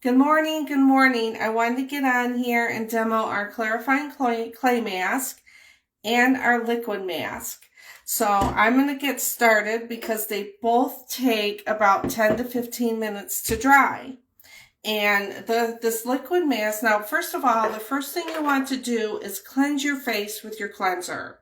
Good morning, good morning. I wanted to get on here and demo our clarifying clay mask and our liquid mask. So I'm going to get started because they both take about 10 to 15 minutes to dry. And this liquid mask, now first of all, the first thing you want to do is cleanse your face with your cleanser.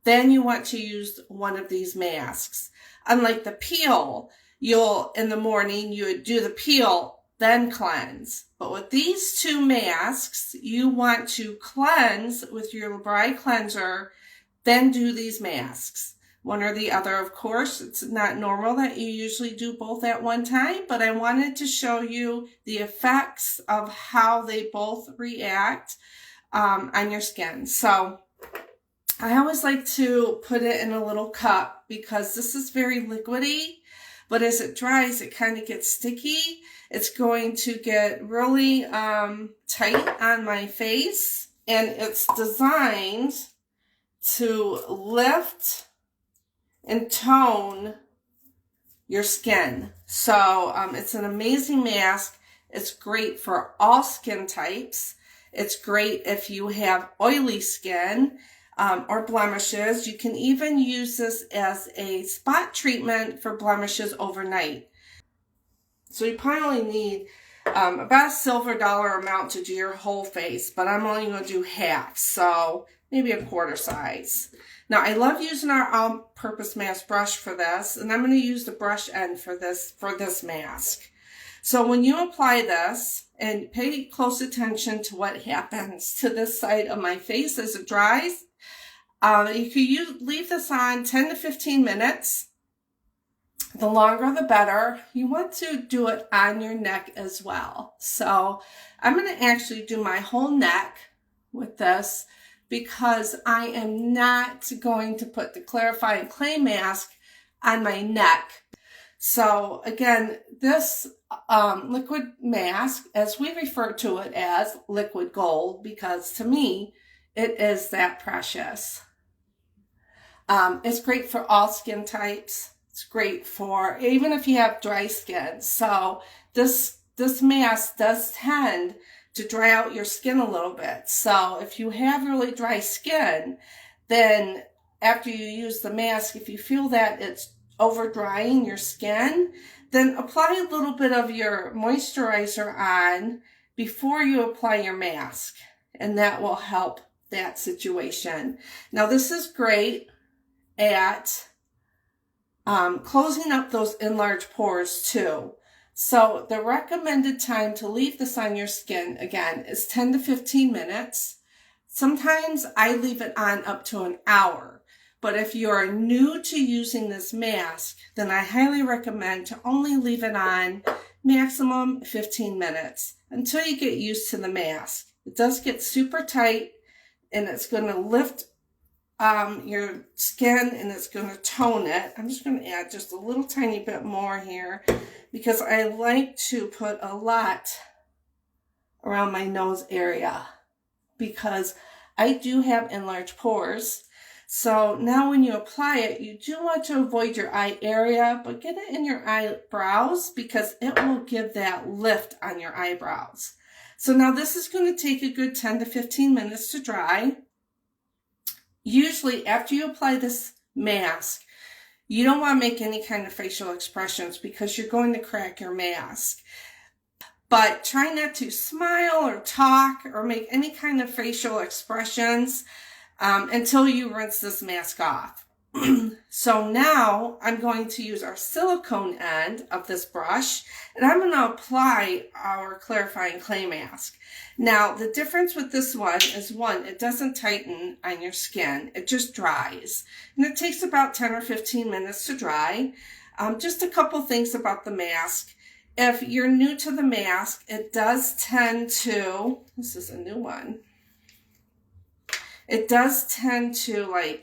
Then you want to use one of these masks. Unlike the peel, in the morning, you would do the peel, then cleanse. But with these two masks, you want to cleanse with your Labri cleanser, then do these masks. One or the other, of course. It's not normal that you usually do both at one time, but I wanted to show you the effects of how they both react on your skin. So I always like to put it in a little cup because this is very liquidy, but as it dries, it kind of gets sticky. It's going to get really tight on my face, and it's designed to lift and tone your skin. So it's an amazing mask. It's great for all skin types. It's great if you have oily skin or blemishes. You can even use this as a spot treatment for blemishes overnight. So you probably need about a silver dollar amount to do your whole face, but I'm only going to do half, so maybe a quarter size. Now, I love using our all-purpose mask brush for this, and I'm going to use the brush end for this mask. So when you apply this, and pay close attention to what happens to this side of my face as it dries, you can leave this on 10 to 15 minutes. The longer the better. You want to do it on your neck as well. So I'm going to actually do my whole neck with this because I am not going to put the clarifying clay mask on my neck. So again, this liquid mask, as we refer to it as liquid gold, because to me, it is that precious. It's great for all skin types. It's great for even if you have dry skin. So this mask does tend to dry out your skin a little bit. So if you have really dry skin, then after you use the mask, if you feel that it's over drying your skin, then apply a little bit of your moisturizer on before you apply your mask, and that will help that situation. Now this is great at closing up those enlarged pores too. So the recommended time to leave this on your skin, again, is 10 to 15 minutes. Sometimes I leave it on up to an hour. But if you're new to using this mask, then I highly recommend to only leave it on maximum 15 minutes until you get used to the mask. It does get super tight, and it's going to lift your skin, and it's going to tone it. I'm just going to add just a little tiny bit more here because I like to put a lot around my nose area because I do have enlarged pores. So now when you apply it, you do want to avoid your eye area, but get it in your eyebrows because it will give that lift on your eyebrows. So now this is going to take a good 10 to 15 minutes to dry. Usually after you apply this mask, you don't want to make any kind of facial expressions because you're going to crack your mask. But try not to smile or talk or make any kind of facial expressions until you rinse this mask off. So now I'm going to use our silicone end of this brush, and I'm going to apply our clarifying clay mask. Now, the difference with this one is, one, it doesn't tighten on your skin. It just dries. And it takes about 10 or 15 minutes to dry. Just a couple things about the mask. If you're new to the mask, it does tend to, this is a new one, it does tend to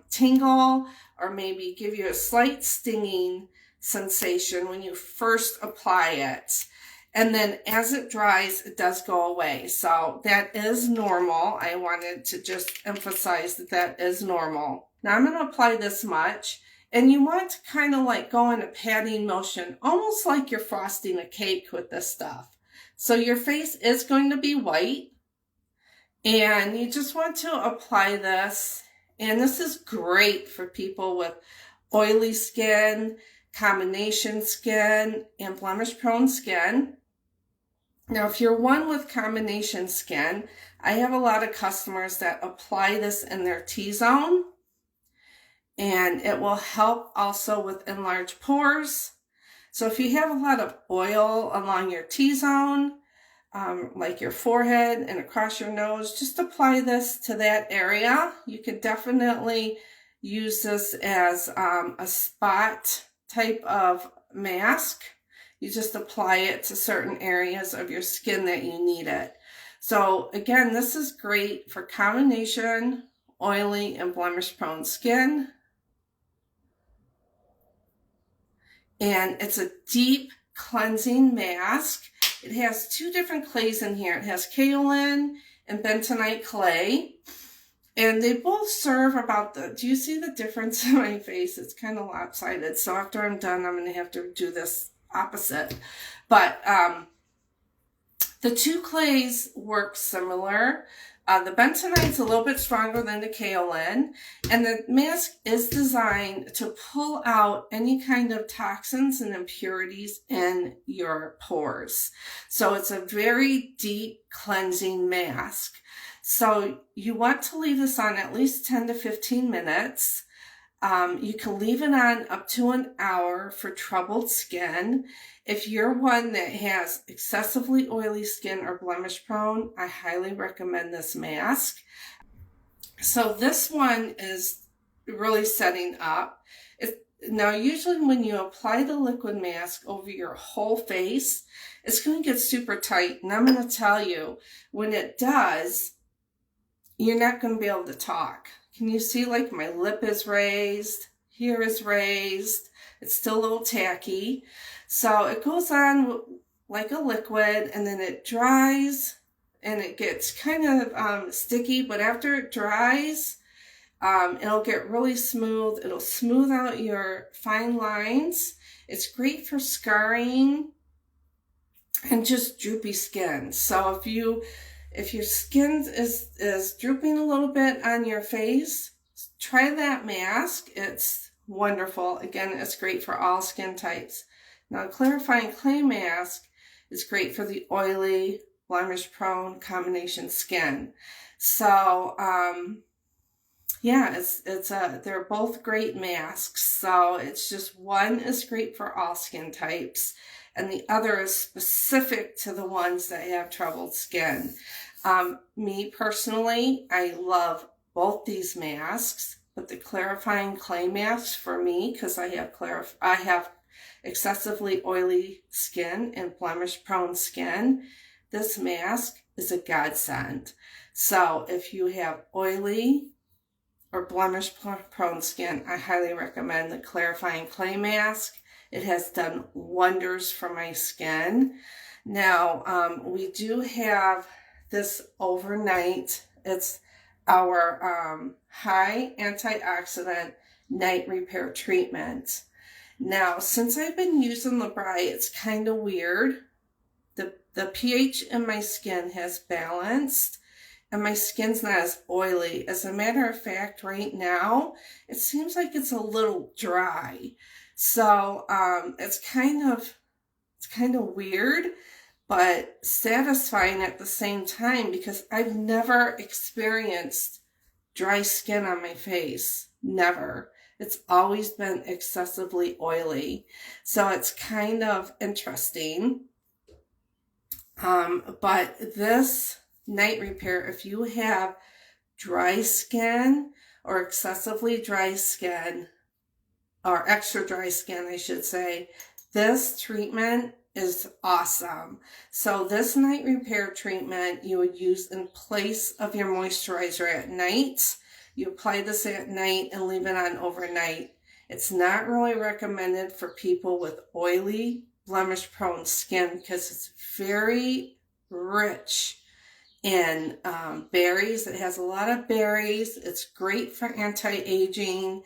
tingle or maybe give you a slight stinging sensation when you first apply it. And then as it dries, it does go away. So that is normal. I wanted to just emphasize that that is normal. Now I'm going to apply this much. And you want to kind of go in a patting motion, almost like you're frosting a cake with this stuff. So your face is going to be white, and you just want to apply this. And this is great for people with oily skin, combination skin, and blemish prone skin. Now, if you're one with combination skin, I have a lot of customers that apply this in their T-zone, and it will help also with enlarged pores. So if you have a lot of oil along your T-zone, like your forehead and across your nose, just apply this to that area. You could definitely use this as a spot type of mask. You just apply it to certain areas of your skin that you need it. So again, this is great for combination, oily, and blemish prone skin. And it's a deep cleansing mask. It has two different clays in here. It has kaolin and bentonite clay. And they both serve about do you see the difference in my face? It's kind of lopsided. So after I'm done, I'm going to have to do this opposite. But the two clays work similar. The bentonite's a little bit stronger than the kaolin, and the mask is designed to pull out any kind of toxins and impurities in your pores. So it's a very deep cleansing mask. So you want to leave this on at least 10 to 15 minutes. You can leave it on up to an hour for troubled skin. If you're one that has excessively oily skin or blemish prone, I highly recommend this mask. So this one is really setting up. Now, usually when you apply the liquid mask over your whole face, it's going to get super tight. And I'm going to tell you, when it does, you're not going to be able to talk. Can you see, like, my lip is raised, here is raised, it's still a little tacky. So it goes on like a liquid, and then it dries, and it gets kind of sticky, but after it dries, it'll get really smooth. It'll smooth out your fine lines. It's great for scarring and just droopy skin. So if your skin is drooping a little bit on your face, try that mask. It's wonderful. Again, it's great for all skin types. Now, clarifying clay mask is great for the oily, blemish prone combination skin. So, yeah, they're both great masks. So it's just one is great for all skin types, and the other is specific to the ones that have troubled skin. Me personally, I love both these masks, but the clarifying clay mask for me, because I have excessively oily skin and blemish prone skin, this mask is a godsend. So if you have oily or blemish prone skin, I highly recommend the clarifying clay mask. It has done wonders for my skin. Now, we do have this overnight. It's our high antioxidant night repair treatment. Now, since I've been using Labri, it's kind of weird. The pH in my skin has balanced, and my skin's not as oily. As a matter of fact, right now, it seems like it's a little dry. So it's kind of weird, but satisfying at the same time, because I've never experienced dry skin on my face. Never. It's always been excessively oily. So it's kind of interesting. But this night repair, if you have dry skin or excessively dry skin, or extra dry skin, I should say, this treatment is awesome. So this night repair treatment you would use in place of your moisturizer at night. You apply this at night and leave it on overnight. It's not really recommended for people with oily, blemish-prone skin because it's very rich in berries. It has a lot of berries. It's great for anti-aging,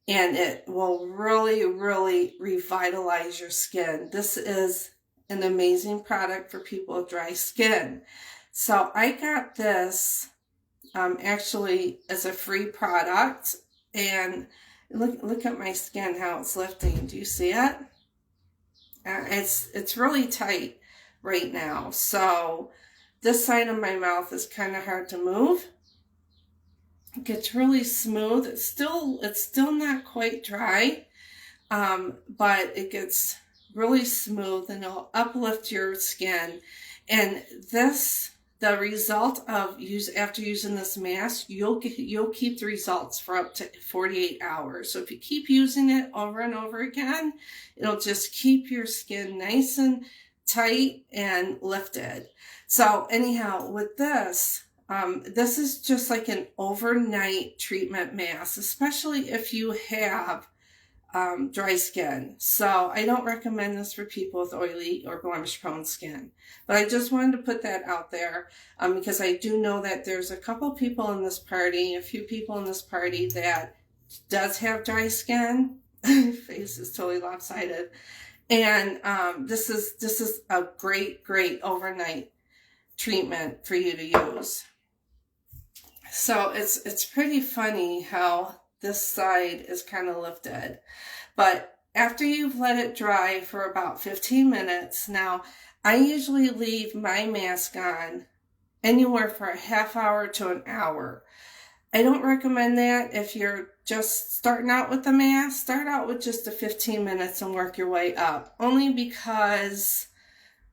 and it will really, really revitalize your skin. This is an amazing product for people with dry skin. So I got this actually as a free product, and look at my skin, how it's lifting. Do you see it? It's really tight right now. So this side of my mouth is kind of hard to move. It gets really smooth. It's still not quite dry, but it gets really smooth and it'll uplift your skin. And the result of after using this mask, you'll keep the results for up to 48 hours. So if you keep using it over and over again, it'll just keep your skin nice and tight and lifted. So anyhow, with this, this is just like an overnight treatment mask, especially if you have dry skin. So I don't recommend this for people with oily or blemish prone skin, but I just wanted to put that out there because I do know that there's a couple people in this party, a few people in this party that does have dry skin. Face is totally lopsided. And this is a great overnight treatment for you to use. So it's pretty funny how this side is kind of lifted. But after you've let it dry for about 15 minutes, now I usually leave my mask on anywhere for a half hour to an hour. I don't recommend that if you're just starting out with the mask. Start out with just the 15 minutes and work your way up. Only because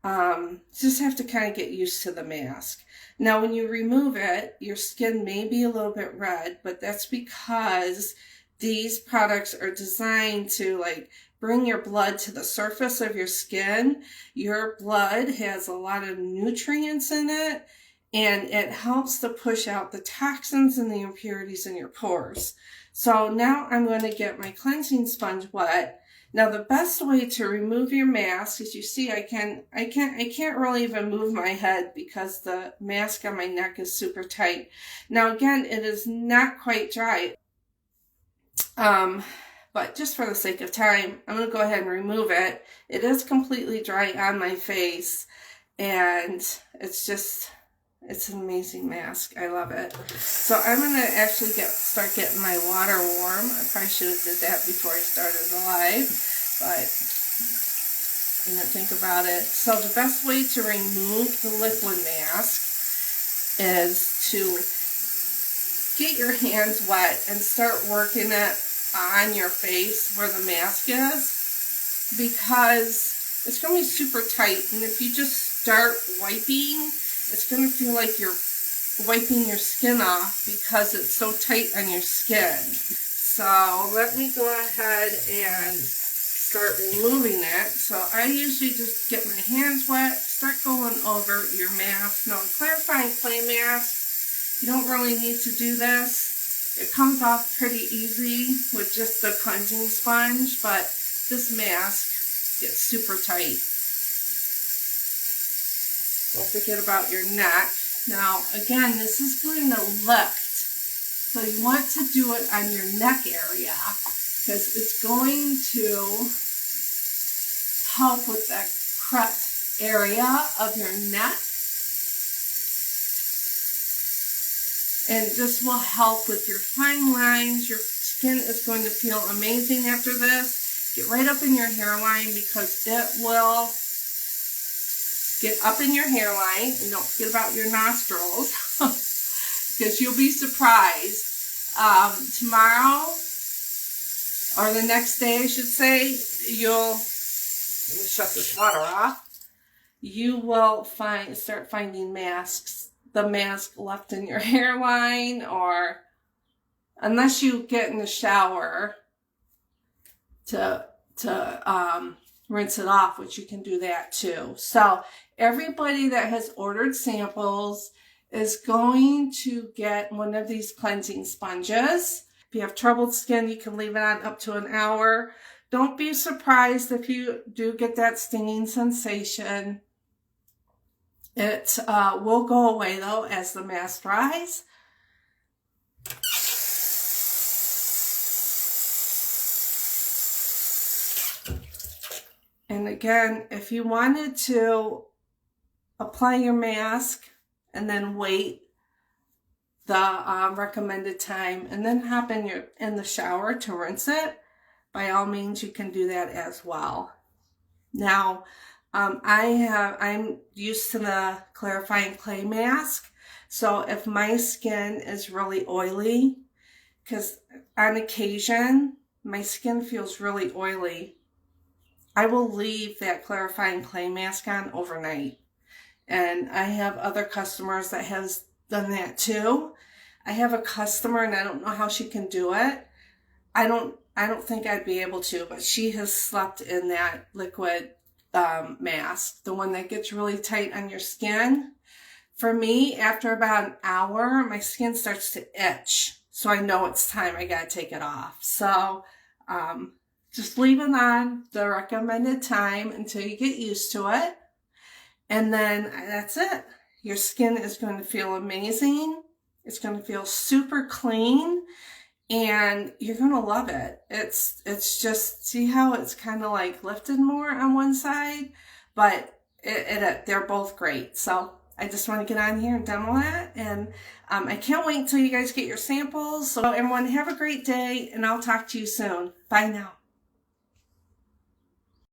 you just have to kind of get used to the mask. Now, when you remove it, your skin may be a little bit red, but that's because these products are designed to like bring your blood to the surface of your skin. Your blood has a lot of nutrients in it, and it helps to push out the toxins and the impurities in your pores. So now I'm going to get my cleansing sponge wet. Now the best way to remove your mask, as you see, I can't really even move my head because the mask on my neck is super tight. Now again, it is not quite dry, but just for the sake of time, I'm going to go ahead and remove it. It is completely dry on my face, and it's an amazing mask. I love it. So I'm going to actually start getting my water warm. I probably should have did that before I started the live, but I didn't think about it. So the best way to remove the liquid mask is to get your hands wet and start working it on your face where the mask is, because it's going to be super tight, and if you just start wiping, it's going to feel like you're wiping your skin off because it's so tight on your skin. So let me go ahead and start removing it. So I usually just get my hands wet, start going over your mask. Now, a clarifying clay mask, you don't really need to do this. It comes off pretty easy with just the cleansing sponge, but this mask gets super tight. Don't forget about your neck. Now, again, this is going to lift. So you want to do it on your neck area because it's going to help with that crept area of your neck. And this will help with your fine lines. Your skin is going to feel amazing after this. Get right up in your hairline because it will get up in your hairline, and don't forget about your nostrils because you'll be surprised. Tomorrow, or the next day, I should say, let me shut this water off. You will start finding masks, the mask left in your hairline, or unless you get in the shower to rinse it off, which you can do that too. So everybody that has ordered samples is going to get one of these cleansing sponges. If you have troubled skin, you can leave it on up to an hour. Don't be surprised if you do get that stinging sensation. It will go away though as the mask dries. And And again, if you wanted to apply your mask and then wait the recommended time and then hop in the shower to rinse it, by all means you can do that as well. Now, I'm used to the clarifying clay mask, so if my skin is really oily, because on occasion my skin feels really oily, I will leave that clarifying clay mask on overnight. And I have other customers that has done that too. I have a customer, and I don't know how she can do it. I don't think I'd be able to, but she has slept in that liquid mask, the one that gets really tight on your skin. For me, after about an hour, my skin starts to itch. So I know it's time I gotta take it off. So just leave it on the recommended time until you get used to it. And then that's it. Your skin is going to feel amazing. It's going to feel super clean, and you're going to love it. It's just, see how it's kind of like lifted more on one side, but they're both great. So I just want to get on here and demo that, and I can't wait until you guys get your samples. So everyone, have a great day, and I'll talk to you soon. Bye now.